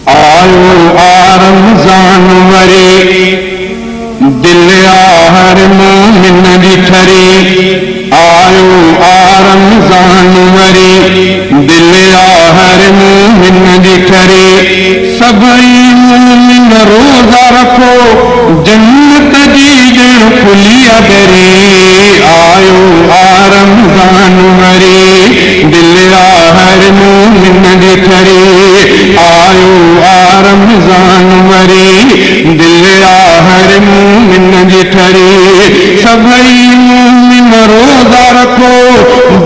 आयो आ रमज़ान वरी दिल हर मोमिन जी ठरी आयो आ रमज़ान वरी दिल हर मोमिन जी ठरी सभई मोमिन रोज़ा रखो जन्नत जी ॼण खुली दरी आयो आ रमज़ान वरी दिल हर मोमिन जी ठरी आयो आ रमज़ान वरी दिल हर मोमिन जी ठरी सभई मोमिन रोज़ा रखो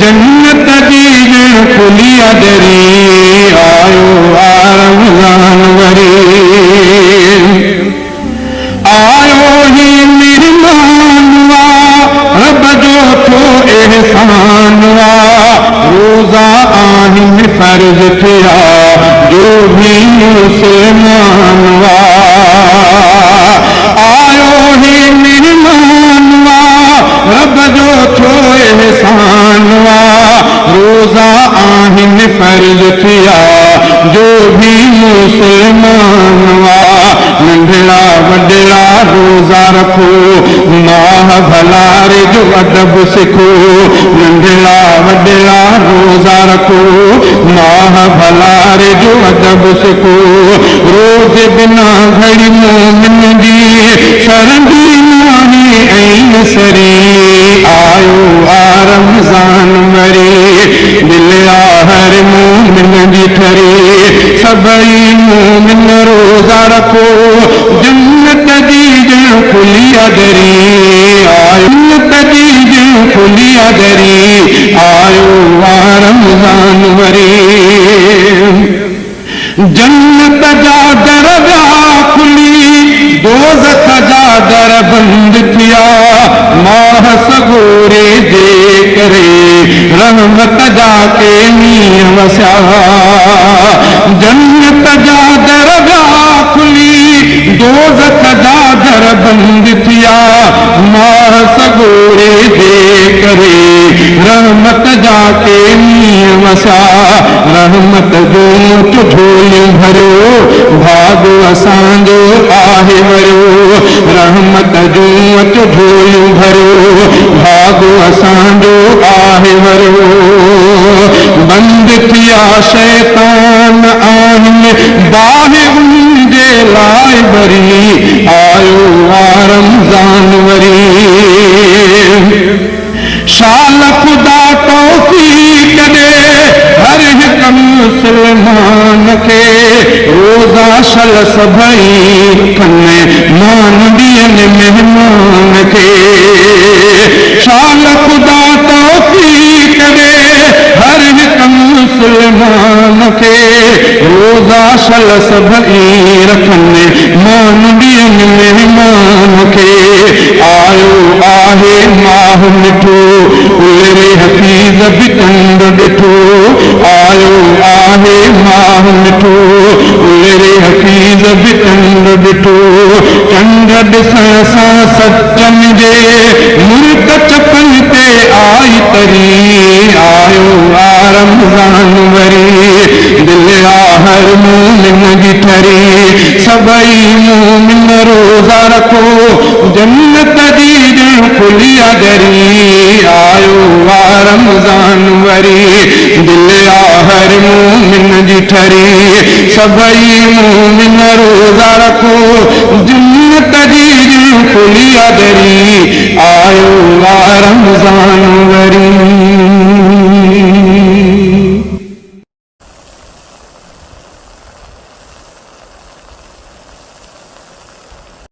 जन्नत जी ॼण खुली दरी आयो आ रमज़ान वरी आयो ही मेहमान वा रब जो थो एहसान वा रोज़ा आहिनि फर्ज़ थिया जो भी मुसलमान वा आयो ही मेहमान वा रब जो थो एहसान वा रोज़ा आहिनि फर्ज़ थिया जो भी मुसलमान वा नंढड़ा वॾड़ा रोज़ा रखो माह भलारे जो अदब सिखो नंढड़ा वॾड़ा रोज़ा रखो माह भलारे जो अदब सिखो रोज़ बिना घड़ी मोमिन जी सरंदी नानी ऐं सरी आयो आ रमज़ान वरी दिल हर मोमिन जी ठरी सभई मोमिन रोज़ा रखो जन्नत जी ॼण खुली दरी आयो जन्नत जी ॼण खुली दरी आयो आ रमज़ान वरी जन्नत जा दरगाह खुली दोज़ख जा दर बंद थिया माह सगोरे जे करे रहमत जा के मींहं वसिया जन्नत जा दरगाह खुली दोज़ख जा दर बंद थिया माह सगोरे जे करे रहमत जा के मींहं वसिया रहमत जो झोलियूं भरियो भाग असांजो आहे वरियो रहमत जो झोलियूं भरियो भाग असांजो आहे वरियो बंद थिया शैतान आहिनि बाहि उनजे लाइ वरी आयो आ रमज़ान वरी शाल खुदा तौफ़ीक़ ॾे हर हिक मुसलमान खे रोज़ा शल सभई कनि मान ॾियनि महिमान खे शाल खुदा तौफ़ीक़ ॾे हर हिक मुसलमान खे रोज़ा शल सभई रखनि मान ॾियनि महिमान खे आयो आहे माह मिठो उलरे हफ़ीज़ बि कंद ॾिठो आयो आहे माह मिठो उलरे हफ़ीज़ बि कंद ॾिठो चंड ॾिसण सां सचनि जे मुल्क चपनि ते आई तरी आयो आ रमज़ान वरी दिल हर मोमिन जी ठरी सभई मोमिन रोज़ा रखो जन्नत जी ॼण खुली दरी आयो आ रमज़ान वरी दिल हर मोमिन जी ठरी सभई मोमिन रोज़ा रखो जन्नत जी ॼण खुली दरी आयो आ रमज़ान वरी